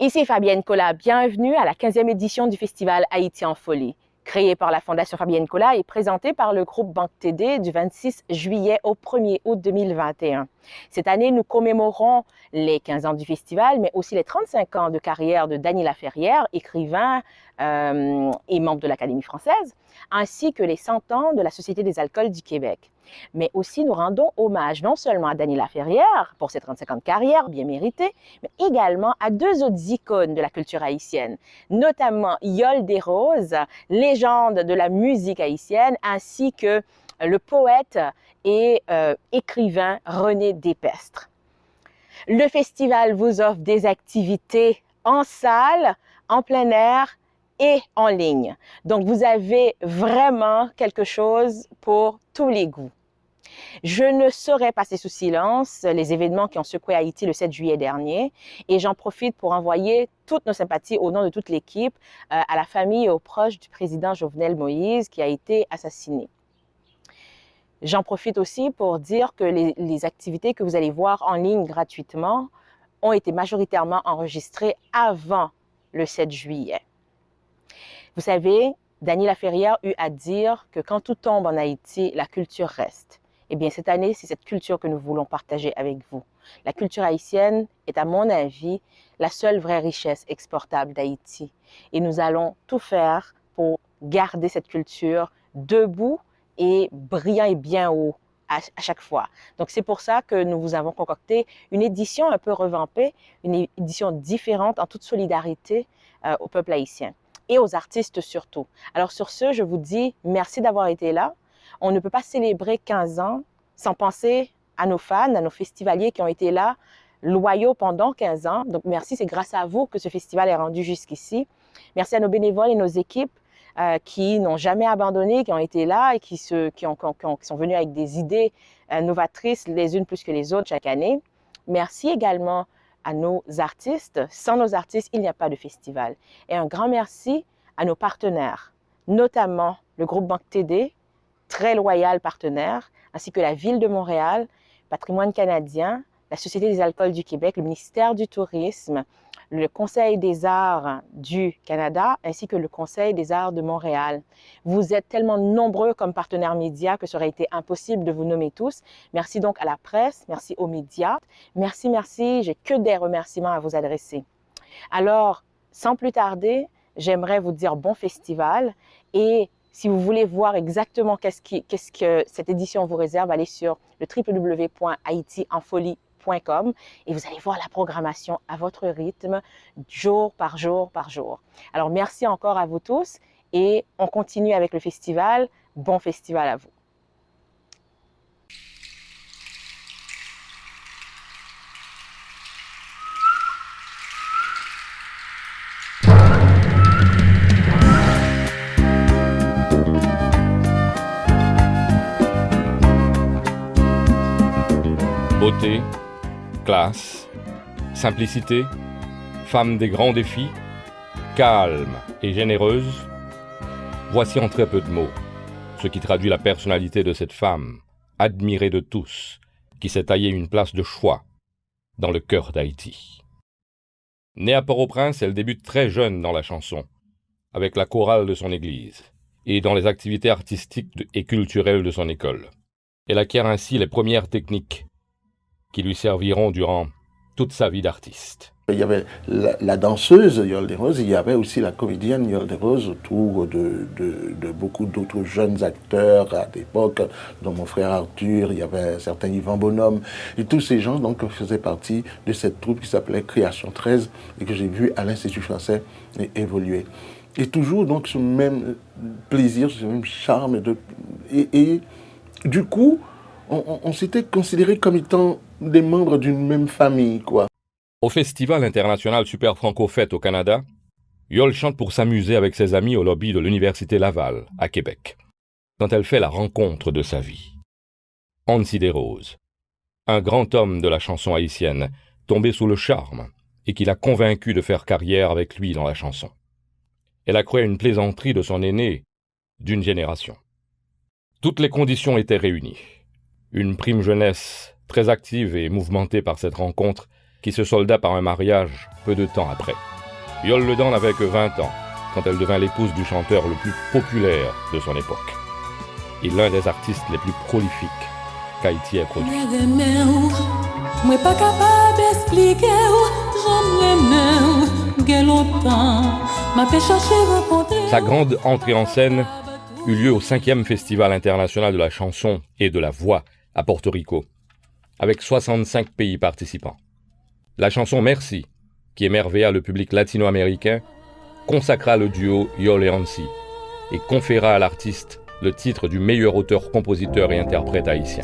Ici Fabienne Colas, bienvenue à la 15e édition du festival Haïti en folie. Créé par la Fondation Fabienne Colas et présenté par le groupe Banque TD du 26 juillet au 1er août 2021. Cette année, nous commémorons les 15 ans du festival, mais aussi les 35 ans de carrière de Dany Laferrière, écrivain et membre de l'Académie française, ainsi que les 100 ans de la Société des alcools du Québec. Mais aussi, nous rendons hommage non seulement à Dany Laferrière pour ses 35 ans de carrière bien méritée, mais également à deux autres icônes de la culture haïtienne, notamment Yolde Desroses, légende de la musique haïtienne, ainsi que le poète et écrivain René Despestre. Le festival vous offre des activités en salle, en plein air et en ligne. Donc, vous avez vraiment quelque chose pour tous les goûts. Je ne saurais passer sous silence les événements qui ont secoué Haïti le 7 juillet dernier et j'en profite pour envoyer toutes nos sympathies au nom de toute l'équipe à la famille et aux proches du président Jovenel Moïse qui a été assassiné. J'en profite aussi pour dire que les activités que vous allez voir en ligne gratuitement ont été majoritairement enregistrées avant le 7 juillet. Vous savez, Dany Laferrière eut à dire que quand tout tombe en Haïti, la culture reste. Eh bien, cette année, c'est cette culture que nous voulons partager avec vous. La culture haïtienne est, à mon avis, la seule vraie richesse exportable d'Haïti. Et nous allons tout faire pour garder cette culture debout et brillant et bien haut à chaque fois. Donc, c'est pour ça que nous vous avons concocté une édition un peu revampée, une édition différente en toute solidarité au peuple haïtien et aux artistes surtout. Alors, sur ce, je vous dis merci d'avoir été là. On ne peut pas célébrer 15 ans sans penser à nos fans, à nos festivaliers qui ont été là, loyaux pendant 15 ans. Donc, merci, c'est grâce à vous que ce festival est rendu jusqu'ici. Merci à nos bénévoles et nos équipes qui n'ont jamais abandonné, qui ont été là et qui sont venus avec des idées novatrices les unes plus que les autres chaque année. Merci également à nos artistes. Sans nos artistes, il n'y a pas de festival. Et un grand merci à nos partenaires, notamment le groupe Banque TD, très loyal partenaire, ainsi que la Ville de Montréal, Patrimoine canadien, la Société des alcools du Québec, le ministère du Tourisme, le Conseil des arts du Canada, ainsi que le Conseil des arts de Montréal. Vous êtes tellement nombreux comme partenaires médias que ça aurait été impossible de vous nommer tous. Merci donc à la presse, merci aux médias. Merci, j'ai que des remerciements à vous adresser. Alors, sans plus tarder, j'aimerais vous dire bon festival et si vous voulez voir exactement qu'est-ce que cette édition vous réserve, allez sur le www.haitienfolie.com et vous allez voir la programmation à votre rythme, jour par jour par jour. Alors, merci encore à vous tous et on continue avec le festival. Bon festival à vous. Beauté, classe, simplicité, femme des grands défis, calme et généreuse, voici en très peu de mots ce qui traduit la personnalité de cette femme, admirée de tous, qui s'est taillée une place de choix dans le cœur d'Haïti. Née à Port-au-Prince, elle débute très jeune dans la chanson, avec la chorale de son église, et dans les activités artistiques et culturelles de son école. Elle acquiert ainsi les premières techniques qui lui serviront durant toute sa vie d'artiste. Il y avait la danseuse Yolde Desroses, il y avait aussi la comédienne Yolde Desroses autour de beaucoup d'autres jeunes acteurs à l'époque, dont mon frère Arthur, il y avait un certain Yvan Bonhomme, et tous ces gens donc faisaient partie de cette troupe qui s'appelait Création 13 et que j'ai vu à l'Institut français évoluer. Et toujours donc ce même plaisir, ce même charme, et du coup, on s'était considérés comme étant des membres d'une même famille, quoi. Au Festival international Super Franco-Fête au Canada, Yolde chante pour s'amuser avec ses amis au lobby de l'Université Laval, à Québec, quand elle fait la rencontre de sa vie. Hansi Desroses, un grand homme de la chanson haïtienne, tombé sous le charme et qui l'a convaincu de faire carrière avec lui dans la chanson. Elle a cru à une plaisanterie de son aîné d'une génération. Toutes les conditions étaient réunies. Une prime jeunesse très active et mouvementée par cette rencontre qui se solda par un mariage peu de temps après. Yol Le Dan n'avait que 20 ans quand elle devint l'épouse du chanteur le plus populaire de son époque et l'un des artistes les plus prolifiques qu'Haïti ait produit. Sa grande entrée en scène eut lieu au 5e Festival international de la chanson et de la voix à Porto Rico, avec 65 pays participants. La chanson Merci, qui émerveilla le public latino-américain, consacra le duo Yol et Hansi et conféra à l'artiste le titre du meilleur auteur, compositeur et interprète haïtien.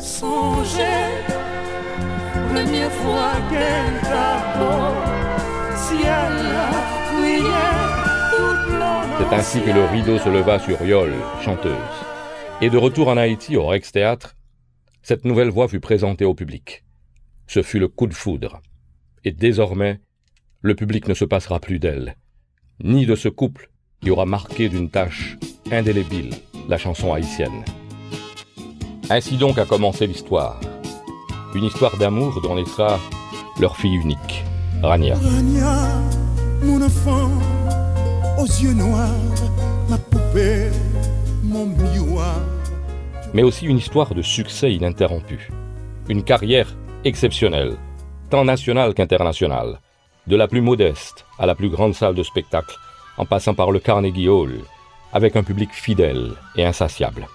C'est ainsi que le rideau se leva sur Yol, chanteuse. Et de retour en Haïti, au Rex Théâtre, cette nouvelle voix fut présentée au public. Ce fut le coup de foudre. Et désormais, le public ne se passera plus d'elle, ni de ce couple qui aura marqué d'une tache indélébile la chanson haïtienne. Ainsi donc a commencé l'histoire. Une histoire d'amour dont naîtra leur fille unique, Rania. Rania, mon enfant, aux yeux noirs, ma poupée, mon miroir. Mais aussi une histoire de succès ininterrompu. Une carrière exceptionnelle, tant nationale qu'internationale, de la plus modeste à la plus grande salle de spectacle, en passant par le Carnegie Hall, avec un public fidèle et insatiable.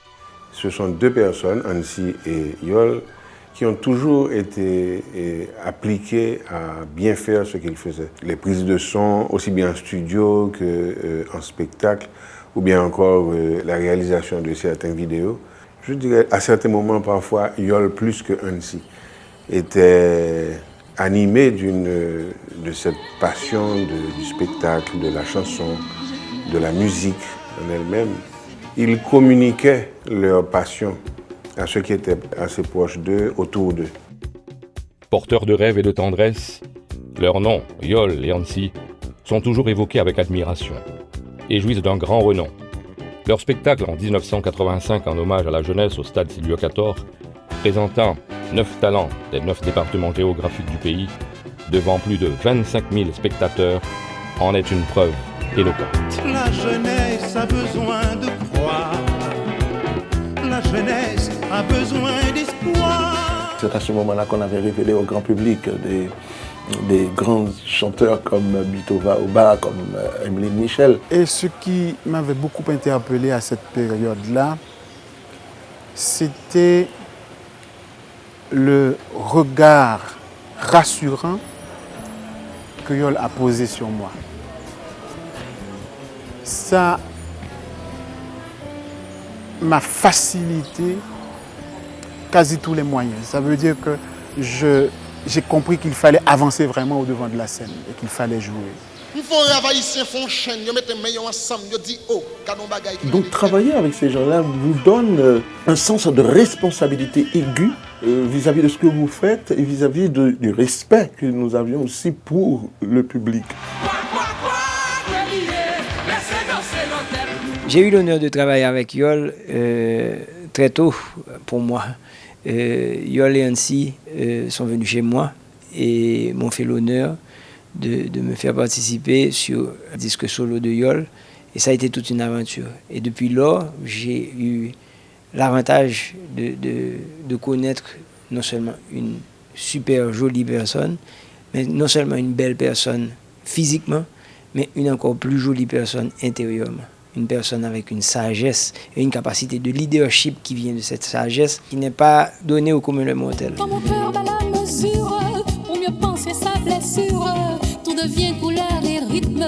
Ce sont deux personnes, Hansi et Yol, qui ont toujours été appliquées à bien faire ce qu'ils faisaient. Les prises de son, aussi bien en studio qu'en spectacle, ou bien encore la réalisation de certaines vidéos. Je dirais, à certains moments, parfois, Yol, plus que Hansi, était animé de cette passion du spectacle, de la chanson, de la musique en elle-même. Ils communiquaient leur passion à ceux qui étaient assez proches d'eux, autour d'eux. Porteurs de rêves et de tendresse, leurs noms, Yol et Hansi, sont toujours évoqués avec admiration et jouissent d'un grand renom. Leur spectacle en 1985 en hommage à la jeunesse au stade Silvio Cator, présentant 9 talents des 9 départements géographiques du pays, devant plus de 25 000 spectateurs, en est une preuve éloquente. La jeunesse a besoin de croire. La jeunesse a besoin d'espoir. C'est à ce moment-là qu'on avait révélé au grand public des grands chanteurs comme Bitova Oba, comme Emeline Michel. Et ce qui m'avait beaucoup interpellé à cette période-là, c'était le regard rassurant que Yol a posé sur moi. Ça m'a facilité quasi tous les moyens. Ça veut dire que j'ai compris qu'il fallait avancer vraiment au devant de la scène et qu'il fallait jouer. Donc travailler avec ces gens-là vous donne un sens de responsabilité aiguë vis-à-vis de ce que vous faites et vis-à-vis du respect que nous avions aussi pour le public. J'ai eu l'honneur de travailler avec Yol très tôt pour moi. Yol et Hansi sont venus chez moi et m'ont fait l'honneur de me faire participer sur un disque solo de Yol. Et ça a été toute une aventure. Et depuis lors, j'ai eu l'avantage de connaître non seulement une super jolie personne, mais non seulement une belle personne physiquement, mais une encore plus jolie personne intérieurement. Une personne avec une sagesse et une capacité de leadership qui vient de cette sagesse qui n'est pas donnée au commun des mortels. Quand mon cœur bat la mesure, pour mieux penser sa blessure, tout devient couleur et rythme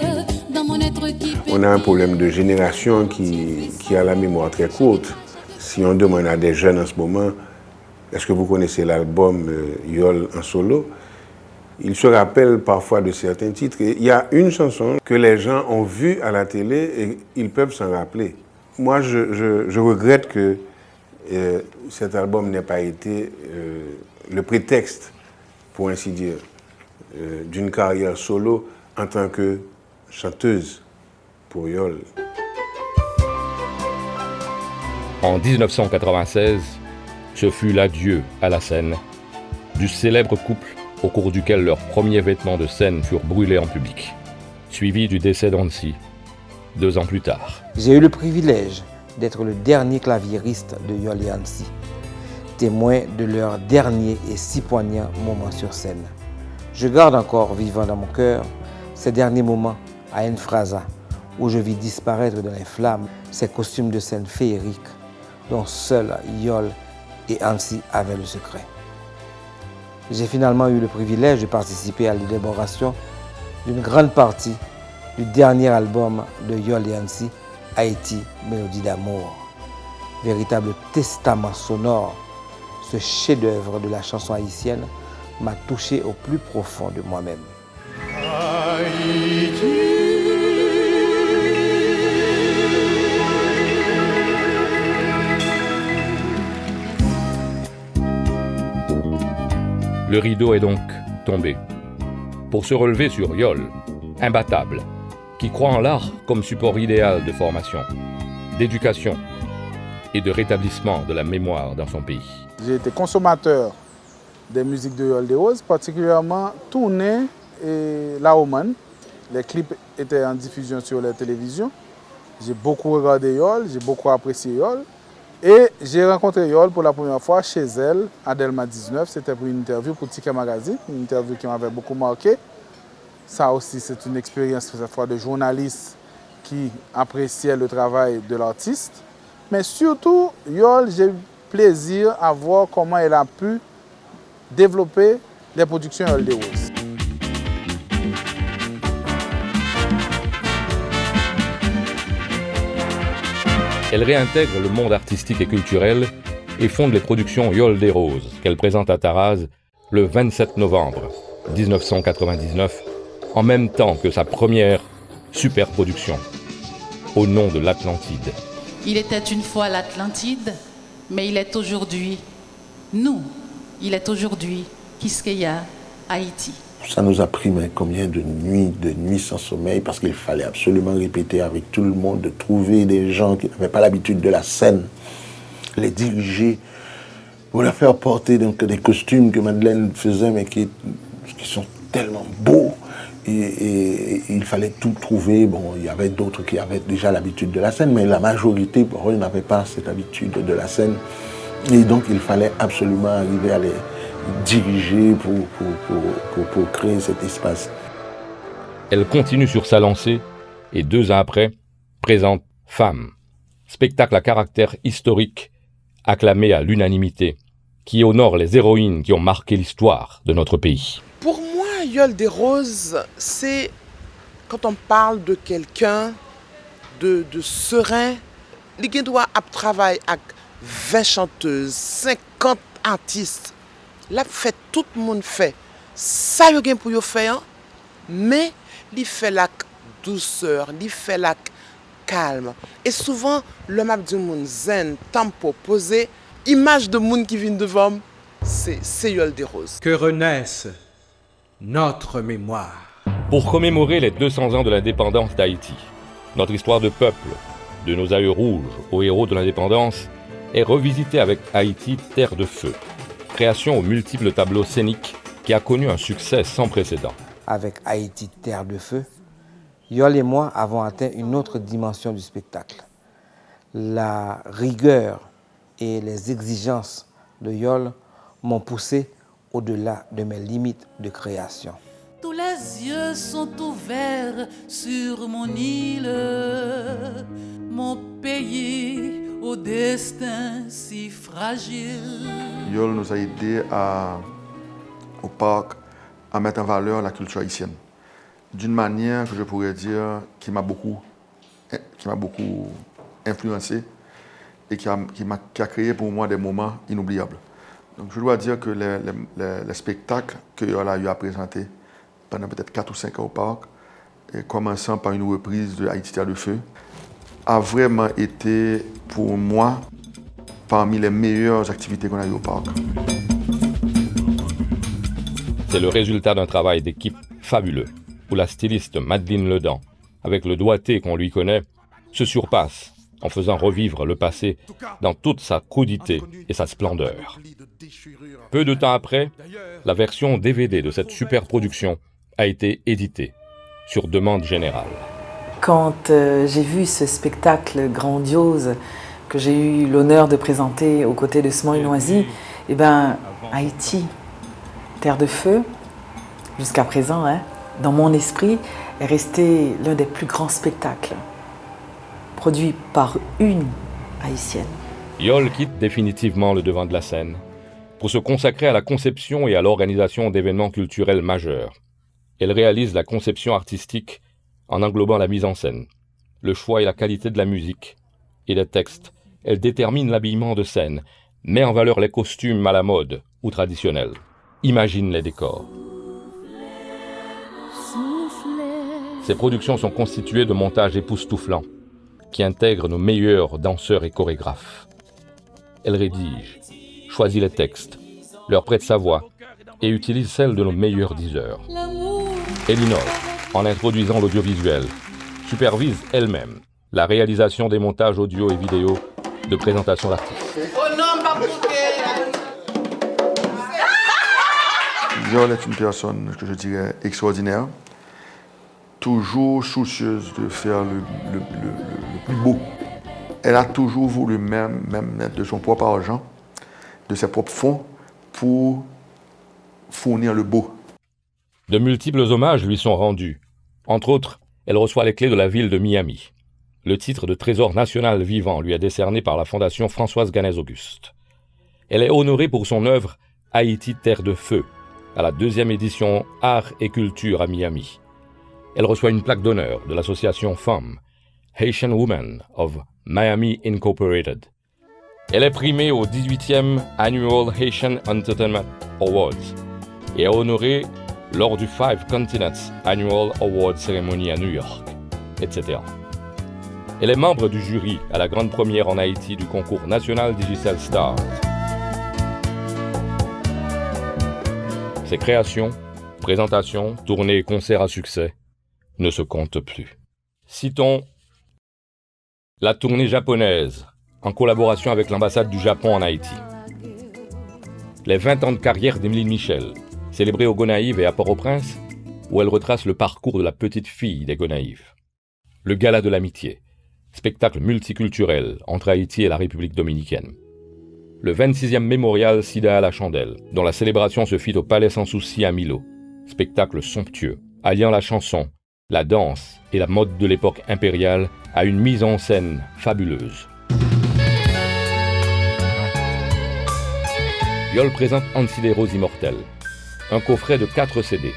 dans mon être qui... On a un problème de génération qui a la mémoire très courte. Si on demande à des jeunes en ce moment, est-ce que vous connaissez l'album Yol en solo? Ils se rappellent parfois de certains titres. Et il y a une chanson que les gens ont vue à la télé et ils peuvent s'en rappeler. Moi, je regrette que cet album n'ait pas été le prétexte, pour ainsi dire, d'une carrière solo en tant que chanteuse pour Yol. En 1996, ce fut l'adieu à la scène du célèbre couple au cours duquel leurs premiers vêtements de scène furent brûlés en public, suivi du décès d'Hansi 2 ans plus tard. J'ai eu le privilège d'être le dernier claviériste de Yol et Hansi, témoin de leur dernier et si poignant moment sur scène. Je garde encore vivant dans mon cœur ces derniers moments à Enfrasa, où je vis disparaître dans les flammes ces costumes de scène féeriques dont seuls Yol et Hansi avaient le secret. J'ai finalement eu le privilège de participer à l'élaboration d'une grande partie du dernier album de Yol et Hansi, Haïti, Mélodie d'amour. Véritable testament sonore, ce chef-d'œuvre de la chanson haïtienne m'a touché au plus profond de moi-même. Le rideau est donc tombé. Pour se relever sur Yol, imbattable, qui croit en l'art comme support idéal de formation, d'éducation et de rétablissement de la mémoire dans son pays. J'ai été consommateur des musiques de Yol des Roses, particulièrement Tournée et La Oman. Les clips étaient en diffusion sur la télévision. J'ai beaucoup regardé Yol, j'ai beaucoup apprécié Yol. Et j'ai rencontré Yol pour la première fois chez elle, à Delma 19. C'était pour une interview pour Ticket Magazine, une interview qui m'avait beaucoup marqué. Ça aussi, c'est une expérience cette fois de journaliste qui appréciait le travail de l'artiste. Mais surtout, Yol, j'ai eu plaisir à voir comment elle a pu développer les productions Yol des Roses. Elle réintègre le monde artistique et culturel et fonde les productions Yol des Roses, qu'elle présente à Taraz le 27 novembre 1999, en même temps que sa première superproduction, Au nom de l'Atlantide. Il était une fois l'Atlantide, mais il est aujourd'hui nous. Il est aujourd'hui Quisqueya, Haïti. Ça nous a pris mais combien de nuits sans sommeil, parce qu'il fallait absolument répéter avec tout le monde, de trouver des gens qui n'avaient pas l'habitude de la scène, les diriger, pour leur faire porter donc, des costumes que Madeleine faisait, mais qui sont tellement beaux. Et il fallait tout trouver. Bon, il y avait d'autres qui avaient déjà l'habitude de la scène, mais la majorité, pour eux, n'avaient pas cette habitude de la scène. Et donc, il fallait absolument arriver à les diriger pour créer cet espace. Elle continue sur sa lancée et 2 ans après, présente Femme, spectacle à caractère historique, acclamé à l'unanimité, qui honore les héroïnes qui ont marqué l'histoire de notre pays. Pour moi, Yol des Roses, c'est quand on parle de quelqu'un de serein, qui doit travailler avec 20 chanteuses, 50 artistes. Là, fait tout le monde fait. Ça, il y a pour y faire, mais il fait la douceur, il fait la calme. Et souvent, le map du monde zen, tempo, posé, image de monde qui vient devant, c'est Yol des Roses. Que renaisse notre mémoire. Pour commémorer les 200 ans de l'indépendance d'Haïti, notre histoire de peuple, de nos aïeux rouges aux héros de l'indépendance, est revisitée avec Haïti, Terre de Feu, création aux multiples tableaux scéniques qui a connu un succès sans précédent. Avec Haïti, Terre de Feu, Yol et moi avons atteint une autre dimension du spectacle. La rigueur et les exigences de Yol m'ont poussé au-delà de mes limites de création. Tous les yeux sont ouverts sur mon île, mon pays au destin si fragile. Yol nous a aidé au parc à mettre en valeur la culture haïtienne. D'une manière que je pourrais dire qui m'a beaucoup influencé et qui a créé pour moi des moments inoubliables. Donc je dois dire que les spectacles que Yol a eu à présenter pendant peut-être 4 ou 5 ans au parc, et commençant par une reprise de Haïti Terre de Feu, a vraiment été pour moi parmi les meilleures activités qu'on a eues au parc. C'est le résultat d'un travail d'équipe fabuleux, où la styliste Madeleine Ledan, avec le doigté qu'on lui connaît, se surpasse en faisant revivre le passé dans toute sa crudité et sa splendeur. Peu de temps après, la version DVD de cette super production a été éditée, sur demande générale. Quand j'ai vu ce spectacle grandiose que j'ai eu l'honneur de présenter aux côtés de Small Noisy, eh ben, Haïti, terre de feu, jusqu'à présent, dans mon esprit, est resté l'un des plus grands spectacles produits par une Haïtienne. Yol quitte définitivement le devant de la scène pour se consacrer à la conception et à l'organisation d'événements culturels majeurs. Elle réalise la conception artistique en englobant la mise en scène, le choix et la qualité de la musique et des textes. Elle détermine l'habillement de scène, met en valeur les costumes à la mode ou traditionnels, imagine les décors. Ces productions sont constituées de montages époustouflants qui intègrent nos meilleurs danseurs et chorégraphes. Elle rédige, choisit les textes, leur prête sa voix et utilise celle de nos meilleurs diseurs. Elle innove en introduisant l'audiovisuel, supervise elle-même la réalisation des montages audio et vidéo de présentation d'artistes. Yol est une personne que je dirais extraordinaire, toujours soucieuse de faire le plus beau. Elle a toujours voulu même mettre de son propre argent, de ses propres fonds, pour fournir le beau. De multiples hommages lui sont rendus. Entre autres, elle reçoit les clés de la ville de Miami. Le titre de trésor national vivant lui est décerné par la Fondation Françoise Ganès-Auguste. Elle est honorée pour son œuvre Haïti, terre de feu, à la 2e édition Art et Culture à Miami. Elle reçoit une plaque d'honneur de l'association FAM, Haitian Women of Miami Incorporated. Elle est primée au 18e Annual Haitian Entertainment Awards et est honorée lors du 5 Continents Annual Award Ceremony à New York, etc. Elle est membre du jury à la grande première en Haïti du concours national Digital Stars. Ses créations, présentations, tournées et concerts à succès ne se comptent plus. Citons la tournée japonaise, en collaboration avec l'ambassade du Japon en Haïti. Les 20 ans de carrière d'Émeline Michel, célébrée au Gonaïves et à Port-au-Prince, où elle retrace le parcours de la petite fille des Gonaïves. Le Gala de l'amitié, spectacle multiculturel entre Haïti et la République dominicaine. Le 26e mémorial Sida à la Chandelle, dont la célébration se fit au Palais Sans Souci à Milo. Spectacle somptueux, alliant la chanson, la danse et la mode de l'époque impériale à une mise en scène fabuleuse. Yol présente Ansi des Roses Immortelles, un coffret de 4 CD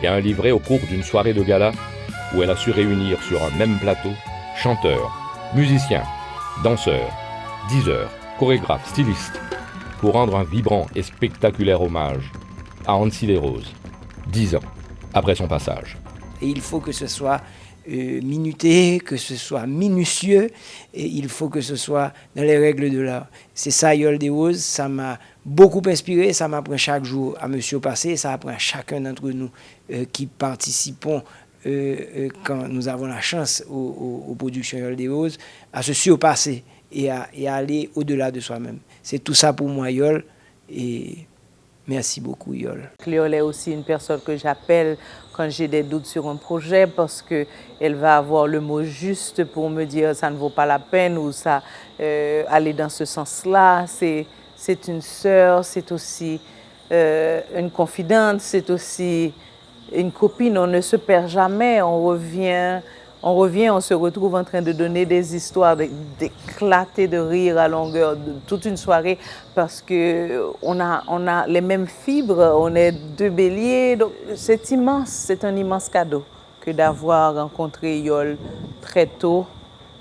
et un livret au cours d'une soirée de gala où elle a su réunir sur un même plateau chanteurs, musiciens, danseurs, diseurs, chorégraphes, stylistes pour rendre un vibrant et spectaculaire hommage à Ansi des Roses, 10 ans après son passage. Et il faut que ce soit minuté, que ce soit minutieux, et il faut que ce soit dans les règles de l'art. C'est ça, Yol des Roses, ça m'a beaucoup inspiré, ça m'apprend chaque jour à me surpasser, ça apprend à chacun d'entre nous qui participons quand nous avons la chance aux productions Yol des Roses, à se surpasser et à aller au-delà de soi-même. C'est tout ça pour moi, Yol, et merci beaucoup, Yol. Yol est aussi une personne que j'appelle quand j'ai des doutes sur un projet parce qu'elle va avoir le mot juste pour me dire ça ne vaut pas la peine ou ça aller dans ce sens-là. C'est une sœur, c'est aussi une confidente, c'est aussi une copine. On ne se perd jamais, on revient, on se retrouve en train de donner des histoires, d'éclater de rire à longueur de toute une soirée parce qu'on a les mêmes fibres, on est 2 béliers. Donc c'est immense, c'est un immense cadeau que d'avoir rencontré Yol très tôt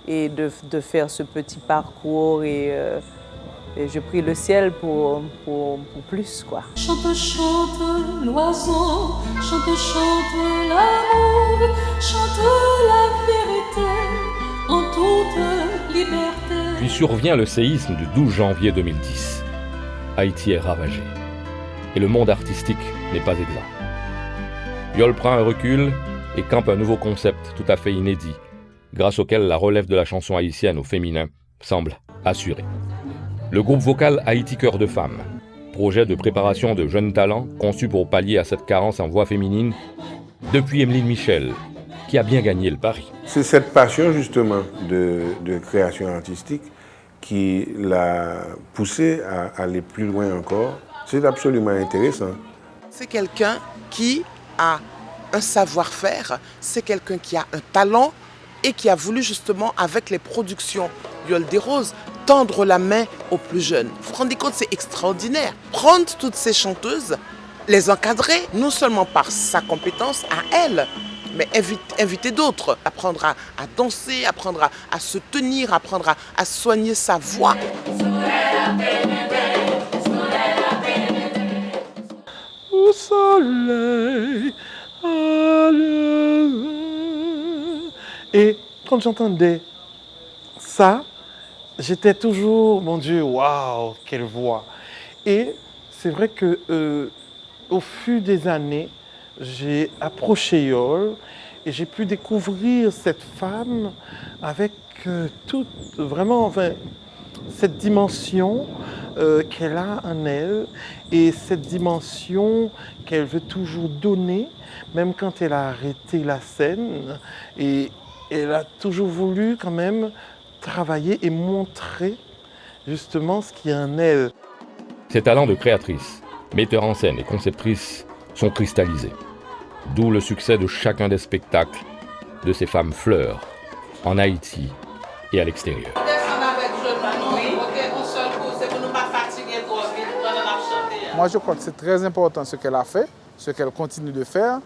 et de faire ce petit parcours et je prie le ciel pour plus, quoi. Chante, chante l'oiseau, chante, chante l'amour, chante la vérité en toute liberté. Puis survient le séisme du 12 janvier 2010. Haïti est ravagé. Et le monde artistique n'est pas exempt. Yol prend un recul et campe un nouveau concept tout à fait inédit, grâce auquel la relève de la chanson haïtienne au féminin semble assuré. Le groupe vocal Haïti Cœur de Femme, projet de préparation de jeunes talents conçu pour pallier à cette carence en voix féminine, depuis Emeline Michel, qui a bien gagné le pari. C'est cette passion justement de création artistique qui l'a poussé à aller plus loin encore. C'est absolument intéressant. C'est quelqu'un qui a un savoir-faire, c'est quelqu'un qui a un talent et qui a voulu justement, avec les productions Yole des Roses, tendre la main aux plus jeunes. Vous vous rendez compte, c'est extraordinaire. Prendre toutes ces chanteuses, les encadrer, non seulement par sa compétence à elle, mais inviter d'autres, apprendre à danser, apprendre à se tenir, apprendre à soigner sa voix. Au soleil, à l'heure. Et quand j'entendais ça, j'étais toujours, mon Dieu, waouh, quelle voix. Et c'est vrai que au fil des années, j'ai approché Yole et j'ai pu découvrir cette femme avec toute, vraiment, enfin, cette dimension qu'elle a en elle et cette dimension qu'elle veut toujours donner, même quand elle a arrêté la scène. Et elle a toujours voulu quand même travailler et montrer justement ce qu'il y a en elle. Ses talents de créatrice, metteur en scène et conceptrice sont cristallisés. D'où le succès de chacun des spectacles de ces femmes fleurs en Haïti et à l'extérieur. Moi, je crois que c'est très important ce qu'elle a fait, ce qu'elle continue de faire,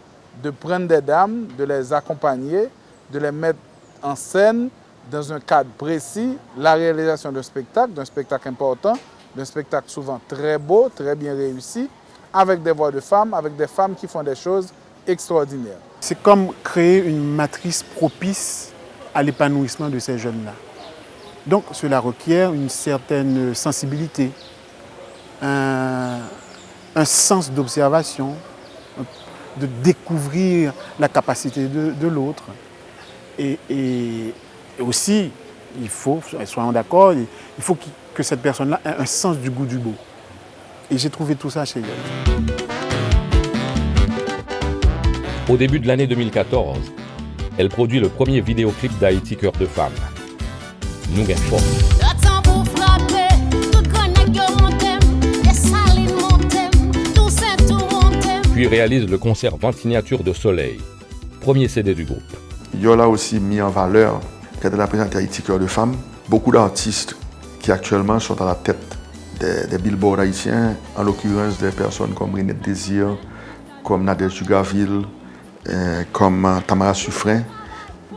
de prendre des dames, de les accompagner, de les mettre en scène dans un cadre précis, la réalisation d'un spectacle important, d'un spectacle souvent très beau, très bien réussi, avec des voix de femmes, avec des femmes qui font des choses extraordinaires. C'est comme créer une matrice propice à l'épanouissement de ces jeunes-là. Donc cela requiert une certaine sensibilité, un sens d'observation, de découvrir la capacité de l'autre. Et aussi, il faut, soyons d'accord, il faut que cette personne-là ait un sens du goût du beau. Et j'ai trouvé tout ça chez elle. Au début de l'année 2014, elle produit le premier vidéoclip d'Haïti Cœur de Femme, Nous gagne fort. Puis réalise le concert Vente Signature de Soleil, premier CD du groupe. Yole a aussi mis en valeur, quand elle a présenté Haïti Cœur de Femme, beaucoup d'artistes qui actuellement sont à la tête des billboards haïtiens, en l'occurrence des personnes comme Renette Désir, comme Nadège Dugaville, comme Tamara Suffren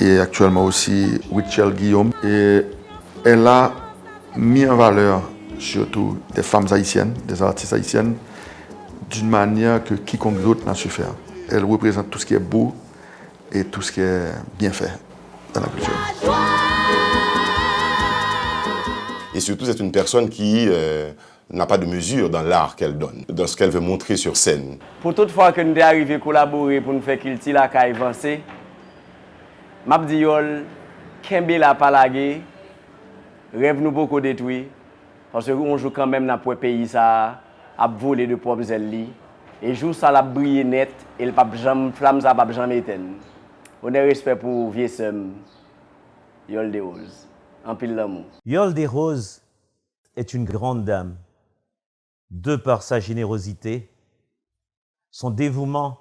et actuellement aussi Richelle Guillaume. Et elle a mis en valeur surtout des femmes haïtiennes, des artistes haïtiennes, d'une manière que quiconque d'autre n'a su faire. Elle représente tout ce qui est beau et tout ce qui est bien fait dans la culture. Et surtout, c'est une personne qui n'a pas de mesure dans l'art qu'elle donne, dans ce qu'elle veut montrer sur scène. Pour toute fois que nous sommes arrivés à collaborer pour nous faire qu'il la caille avancer, m'a dit Yole, Kembe la palagé, rêve nous beaucoup détruit, parce qu'on joue quand même dans le pays ça, à voler de propres ailes. Et jour ça la brille net et le flamme ça pas jamais éteindre. On a respect pour vieux somme Yole des Roses. En pile d'amour. Yole des Roses est une grande dame, de par sa générosité, son dévouement,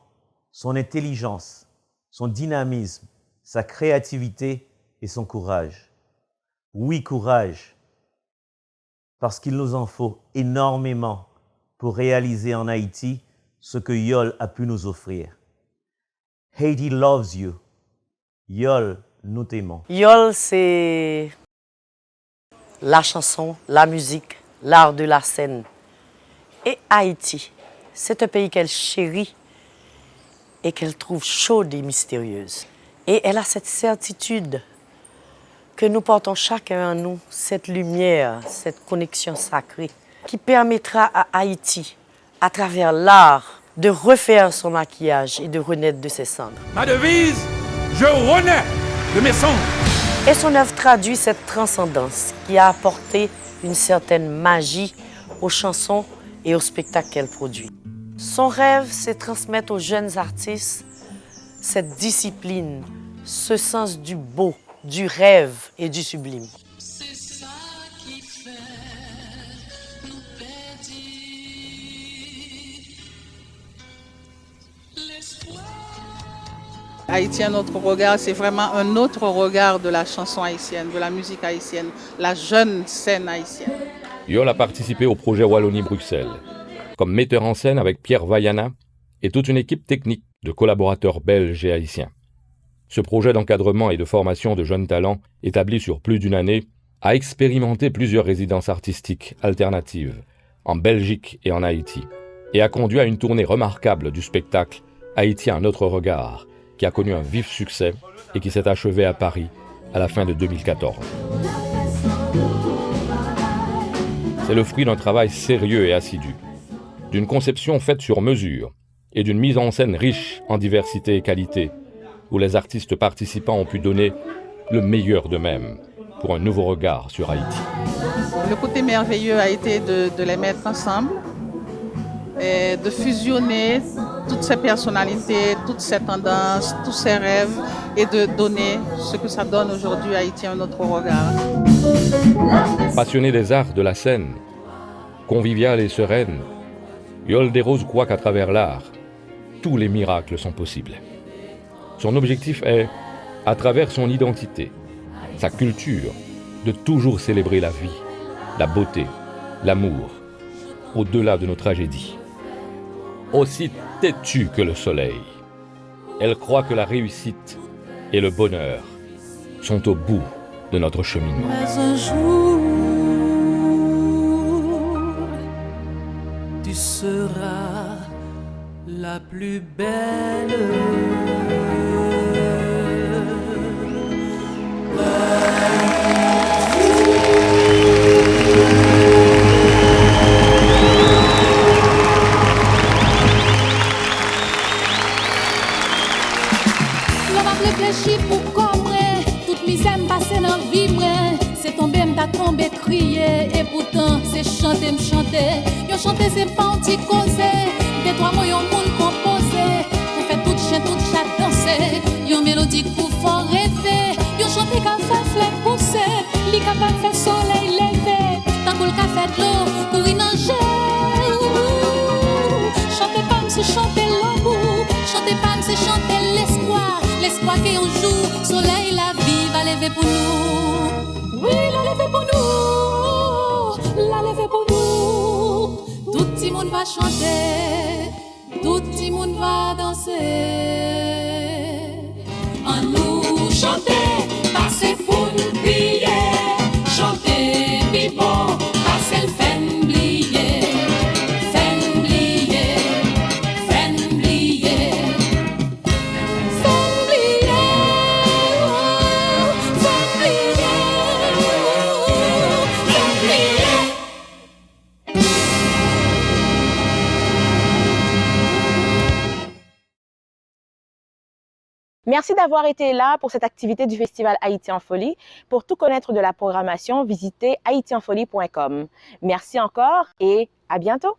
son intelligence, son dynamisme, sa créativité et son courage. Oui, courage, parce qu'il nous en faut énormément pour réaliser en Haïti ce que Yole a pu nous offrir. Haiti loves you. Yole, nous t'aimons. Yole, c'est la chanson, la musique, l'art de la scène. Et Haïti, c'est un pays qu'elle chérit et qu'elle trouve chaude et mystérieuse. Et elle a cette certitude que nous portons chacun en nous, cette lumière, cette connexion sacrée, qui permettra à Haïti, à travers l'art, de refaire son maquillage et de renaître de ses cendres. Ma devise, je renais de mes cendres. Et son œuvre traduit cette transcendance qui a apporté une certaine magie aux chansons et aux spectacles qu'elle produit. Son rêve, c'est transmettre aux jeunes artistes cette discipline, ce sens du beau, du rêve et du sublime. Haïti, un autre regard, c'est vraiment un autre regard de la chanson haïtienne, de la musique haïtienne, la jeune scène haïtienne. Yol a participé au projet Wallonie-Bruxelles, comme metteur en scène avec Pierre Vaiana et toute une équipe technique de collaborateurs belges et haïtiens. Ce projet d'encadrement et de formation de jeunes talents, établi sur plus d'une année, a expérimenté plusieurs résidences artistiques alternatives en Belgique et en Haïti, et a conduit à une tournée remarquable du spectacle Haïti un autre regard, qui a connu un vif succès et qui s'est achevé à Paris à la fin de 2014. C'est le fruit d'un travail sérieux et assidu, d'une conception faite sur mesure et d'une mise en scène riche en diversité et qualité, où les artistes participants ont pu donner le meilleur d'eux-mêmes pour un nouveau regard sur Haïti. Le côté merveilleux a été de les mettre ensemble et de fusionner toutes ces personnalités, toutes ces tendances, tous ces rêves et de donner ce que ça donne aujourd'hui à Haïti un autre regard. Passionné des arts de la scène, conviviale et sereine, Yol des Roses croit qu'à travers l'art, tous les miracles sont possibles. Son objectif est, à travers son identité, sa culture, de toujours célébrer la vie, la beauté, l'amour, au-delà de nos tragédies. Aussi têtue que le soleil, elle croit que la réussite et le bonheur sont au bout de notre cheminement. Mais un jour, tu seras la plus belle. Réfléchis pour comprendre, toute misère passée dans la vie, c'est tombé, m'ta tombé, crier, et pourtant c'est chanter, m'chanter. Yo chanter, c'est pas un petit causé, des trois mots, yon moun composé, on fait tout chien, tout chat danser, yon mélodie pour fort rêver, yo chanter qu'à faire fleur pousser, li capable faire soleil lever, tant qu'on le café de l'eau, courir nager. Chanter pas, c'est chanter l'amour, chanter pas, c'est chanter l'espoir. L'espoir qu'un jour, soleil, la vie va lever pour nous. Oui, la lever pour nous. La lever pour nous. Tout le monde va chanter. Tout le monde va danser. En nous chanter, passer pour nous prier. Chanter, bibo, passer le fait oublier. Fait oublier. Fait oublier. Merci d'avoir été là pour cette activité du Festival Haïti en Folie. Pour tout connaître de la programmation, visitez haitienfolie.com. Merci encore et à bientôt.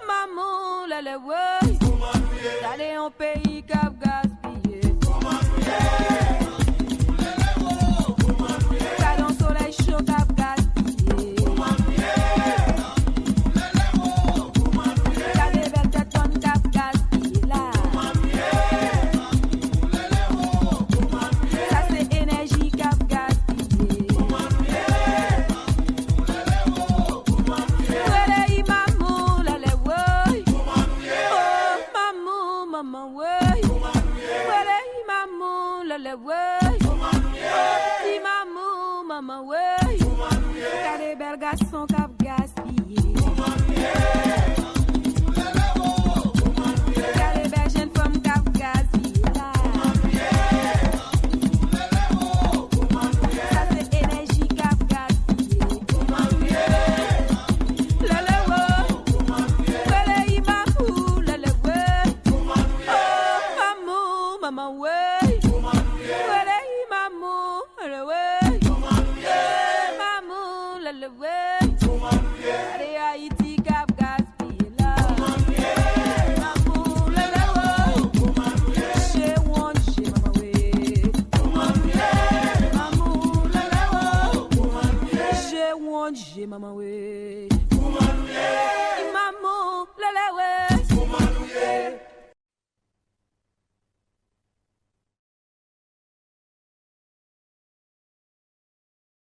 Maman, l'aller ouais, d'aller en pays cap gaspillé. Canon soleil chaud cap gaspillé. Regardez belle tête tonne cap gaspillé là. Ça c'est énergie cap gaspillé. Maman, ouais. wonje maman we.